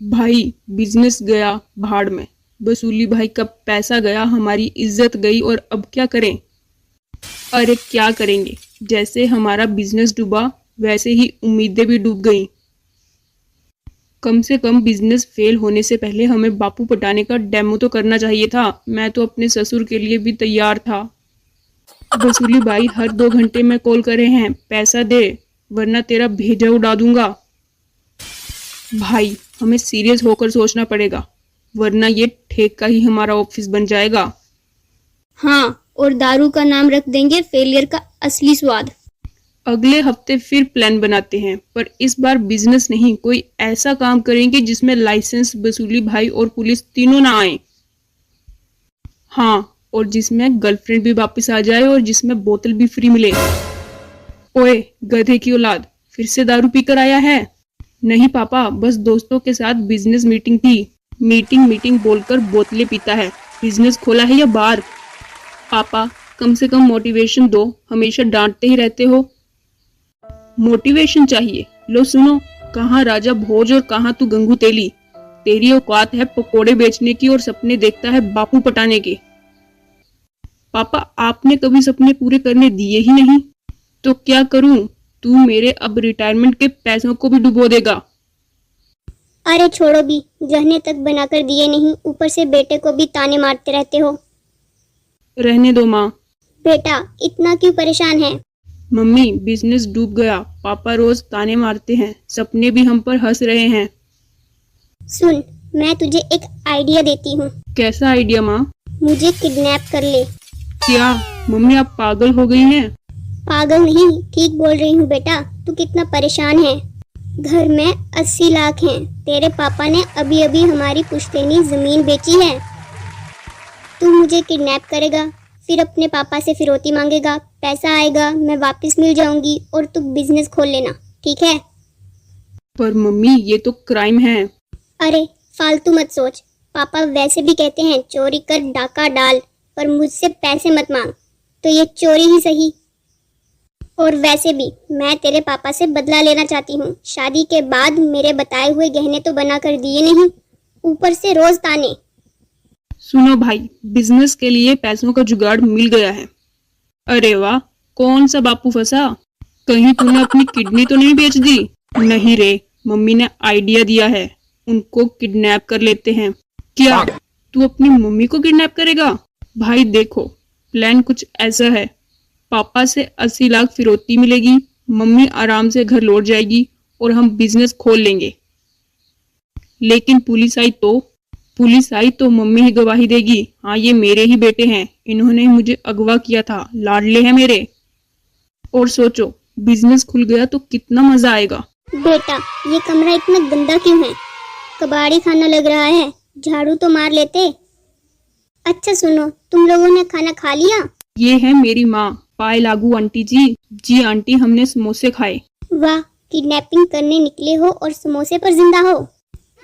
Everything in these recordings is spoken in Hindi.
भाई बिजनेस गया भाड़ में। वसूली भाई का पैसा गया, हमारी इज्जत गई और अब क्या करें। अरे क्या करेंगे, जैसे हमारा बिजनेस डूबा वैसे ही उम्मीदें भी डूब गईं। कम से कम बिजनेस फेल होने से पहले हमें बापू पटाने का डेमो तो करना चाहिए था। मैं तो अपने ससुर के लिए भी तैयार था। वसूली भाई हर 2 घंटे में कॉल कर रहे हैं, पैसा दे वरना तेरा भेजा उड़ा दूंगा। भाई हमें सीरियस होकर सोचना पड़ेगा, वरना ये ठेका ही हमारा ऑफिस बन जाएगा। हाँ, और दारू का नाम रख देंगे फेलियर का असली स्वाद। अगले हफ्ते फिर प्लान बनाते हैं, पर इस बार बिजनेस नहीं, कोई ऐसा काम करेंगे जिसमें लाइसेंस, वसूली भाई और पुलिस तीनों ना आए। हाँ, और जिसमें गर्लफ्रेंड भी वापस आ जाए और जिसमें बोतल भी फ्री मिले। ओए गधे की औलाद, फिर से दारू पीकर आया है? नहीं पापा, बस दोस्तों के साथ बिजनेस मीटिंग थी। मीटिंग मीटिंग बोलकर बोतलें पीता है। बिजनेस खोला है या बार? पापा कम से कम मोटिवेशन दो, हमेशा डांटते ही रहते हो। मोटिवेशन चाहिए? लो सुनो, कहाँ राजा भोज और कहाँ तू गंगू तेली। तेरी औकात है पकोड़े बेचने की और सपने देखता है बापू पटाने के। पापा आपने कभी सपने पूरे करने दिए ही नहीं, तो क्या करूं? तू मेरे अब रिटायरमेंट के पैसों को भी डुबो देगा। अरे छोड़ो भी, गहने तक बनाकर दिए नहीं, ऊपर से बेटे को भी ताने मारते रहते हो। रहने दो माँ। बेटा इतना क्यों परेशान है? मम्मी बिजनेस डूब गया, पापा रोज ताने मारते हैं, सपने भी हम पर हंस रहे हैं। सुन, मैं तुझे एक आइडिया देती हूँ। कैसा आइडिया माँ? मुझे किडनैप कर ले। क्या मम्मी आप पागल हो गई हैं? पागल नहीं, ठीक बोल रही हूँ बेटा। तू कितना परेशान है। घर में 80 लाख हैं। तेरे पापा ने अभी अभी हमारी पुश्तैनी जमीन बेची है। तू मुझे किडनैप करेगा, फिर अपने पापा से फिरौती मांगेगा, पैसा आएगा, मैं वापस मिल जाऊंगी और तू बिजनेस खोल लेना, ठीक है? पर मम्मी ये तो क्राइम है। अरे फालतू मत सोच। पापा वैसे भी कहते हैं चोरी कर डाका डाल, पर मुझसे पैसे मत मांग, तो ये चोरी ही सही। और वैसे भी मैं तेरे पापा से बदला लेना चाहती हूँ। शादी के बाद मेरे बताए हुए गहने तो बना कर दिए नहीं, ऊपर से रोज ताने। सुनो भाई, बिजनेस के लिए पैसों का जुगाड़ मिल गया है। अरे वाह, कौन सा बापू फंसा? कहीं तूने अपनी किडनी तो नहीं बेच दी? नहीं रे, मम्मी ने आइडिया दिया है, उनको किडनैप कर लेते हैं। क्या तू अपनी मम्मी को किडनैप करेगा? भाई देखो, प्लान कुछ ऐसा है, पापा से 80 लाख फिरौती मिलेगी, मम्मी आराम से घर लौट जाएगी और हम बिजनेस खोल लेंगे। लेकिन पुलिस आई तो मम्मी ही गवाही देगी, हाँ ये मेरे ही बेटे हैं, इन्होंने ही मुझे अगवा किया था, लाडले हैं मेरे। और सोचो बिजनेस खुल गया तो कितना मजा आएगा। बेटा ये कमरा इतना गंदा क्यों है? कबाड़ी खाना लग रहा है, झाड़ू तो मार लेते। अच्छा सुनो, तुम लोगों ने खाना खा लिया? ये है मेरी माँ, पाए लागू आंटी जी। जी आंटी, हमने समोसे खाए। वाह, किडनैपिंग करने निकले हो और समोसे पर जिंदा हो।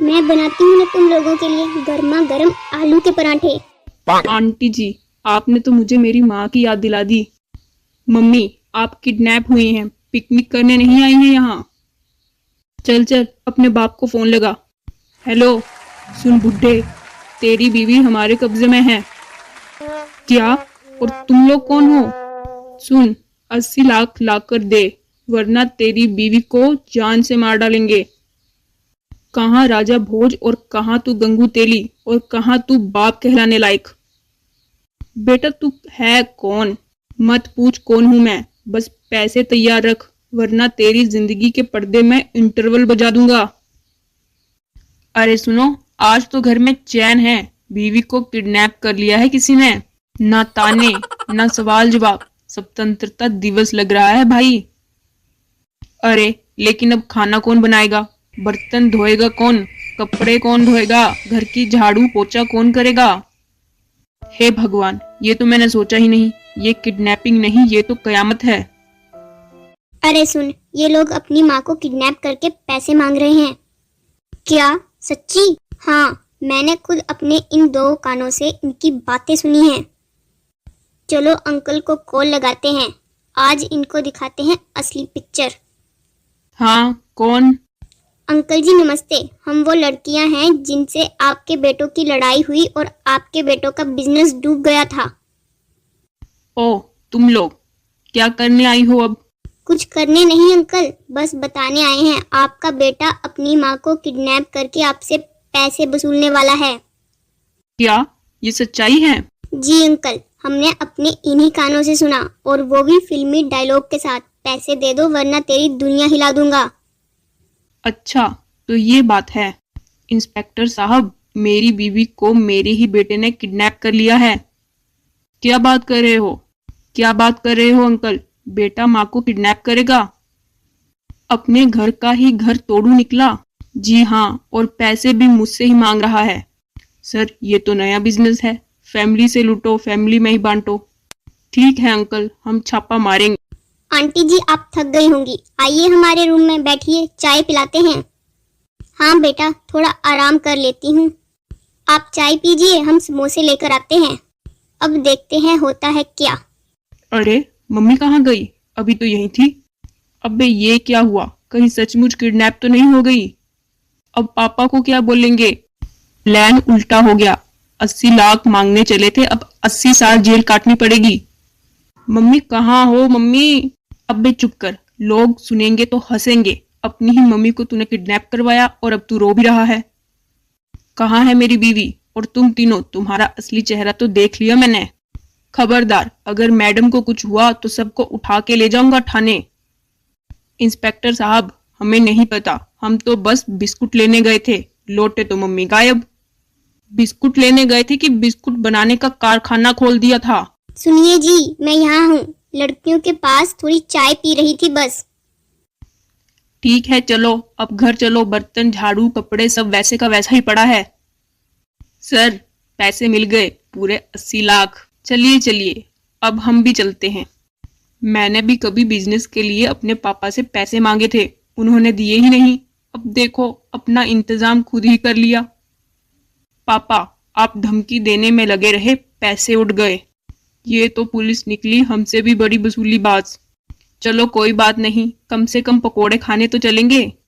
मैं बनाती हूँ ना तुम लोगों के लिए गर्मा गर्म आलू के पराठे। आंटी जी आपने तो मुझे मेरी माँ की याद दिला दी। मम्मी आप किडनैप हुई हैं, पिकनिक करने नहीं आई हैं यहाँ। चल चल अपने बाप को फोन लगा। हेलो, सुन बुड्ढे, तेरी बीवी हमारे कब्जे में है। क्या? और तुम लोग कौन हो? सुन, 80 लाख लाकर दे, वरना तेरी बीवी को जान से मार डालेंगे। कहाँ राजा भोज और कहाँ तू गंगू तेली और कहाँ तू बाप कहलाने लायक। बेटा तू है कौन? मत पूछ कौन हूं मैं, बस पैसे तैयार रख, वरना तेरी जिंदगी के पर्दे में इंटरवल बजा दूंगा। अरे सुनो, आज तो घर में चैन है, बीवी को किडनैप कर लिया है किसी ने। ना ताने ना सवाल जवाब, स्वतंत्रता दिवस लग रहा है भाई। अरे लेकिन अब खाना कौन बनाएगा, बर्तन धोएगा कौन, कपड़े कौन धोएगा, घर की झाड़ू पोछा कौन करेगा? हे भगवान, ये तो मैंने सोचा ही नहीं। ये किडनैपिंग नहीं, ये तो कयामत है। अरे सुन, ये लोग अपनी माँ को किडनैप करके पैसे मांग रहे हैं। क्या सच्ची? हाँ, मैंने खुद अपने इन 2 कानों से इनकी बातें सुनी हैं। चलो अंकल को कॉल लगाते हैं, आज इनको दिखाते हैं असली पिक्चर। हाँ कौन? अंकल जी नमस्ते। हम वो लड़कियां हैं जिनसे आपके बेटों की लड़ाई हुई और आपके बेटों का बिजनेस डूब गया था। ओह, तुम लोग क्या करने आई हो अब? कुछ करने नहीं अंकल, बस बताने आए हैं आपका बेटा अपनी माँ को किडनैप करके आपसे पैसे वसूलने वाला है। क्या ये सच्चाई है? जी अंकल, हमने अपने इन्हीं कानों से सुना, और वो भी फिल्मी डायलॉग के साथ। पैसे दे दो वरना तेरी दुनिया हिला दूंगा। अच्छा, तो ये बात है। इंस्पेक्टर साहब, मेरी बीवी को मेरे ही बेटे ने किडनैप कर लिया है। क्या बात कर रहे हो? क्या बात कर रहे हो अंकल? बेटा माँ को किडनैप करेगा? अपने घर का ही घर तोड़ू निकला। जी हाँ, और पैसे भी मुझसे ही मांग रहा है। सर, ये तो नया बिजनेस है। फैमिली से लूटो, फैमिली में ही बांटो। ठीक है अंकल, हम छापा मारेंगे। आंटी जी आप थक गई होंगी, आइए हमारे रूम में बैठिए, चाय पिलाते हैं। हाँ बेटा, थोड़ा आराम कर लेती हूँ। आप चाय पीजिए, हम समोसे लेकर आते हैं। अब देखते हैं होता है क्या। अरे, मम्मी कहाँ गई? अभी तो यहीं थी। अबे ये क्या हुआ? कहीं सचमुच किडनैप तो नहीं हो गई? अब पापा को क्या बोलेंगे? प्लान उल्टा हो गया। 80 लाख मांगने चले थे, अब 80 साल जेल काटनी पड़ेगी। मम्मी कहाँ हो मम्मी? अबे चुप कर, लोग सुनेंगे तो हंसेंगे। अपनी ही मम्मी को तूने किडनैप करवाया और अब तू रो भी रहा है। कहाँ है मेरी बीवी? और तुम तीनों, तुम्हारा असली चेहरा तो देख लिया मैंने। खबरदार, अगर मैडम को कुछ हुआ तो सबको उठा के ले जाऊंगा थाने। इंस्पेक्टर साहब, हमें नहीं पता, हम तो बस बिस्कुट लेने गए थे, लौटे तो मम्मी गायब। बिस्कुट लेने गए थे कि बिस्कुट बनाने का कारखाना खोल दिया था? सुनिए जी, मैं यहाँ हूँ, लड़कियों के पास थोड़ी चाय पी रही थी बस। ठीक है चलो, अब घर चलो। बर्तन, झाड़ू, कपड़े सब वैसे का वैसा ही पड़ा है। सर, पैसे मिल गए, पूरे 80 लाख। चलिए चलिए, अब हम भी चलते हैं। मैंने भी कभी बिजनेस के लिए अपने पापा से पैसे मांगे थे, उन्होंने दिए ही नहीं। अब देखो, अपना इंतजाम खुद ही कर लिया। पापा, आप धमकी देने में लगे रहे, पैसे उड़ गए। ये तो पुलिस निकली हमसे भी बड़ी वसूली बाज। चलो कोई बात नहीं, कम से कम पकोड़े खाने तो चलेंगे।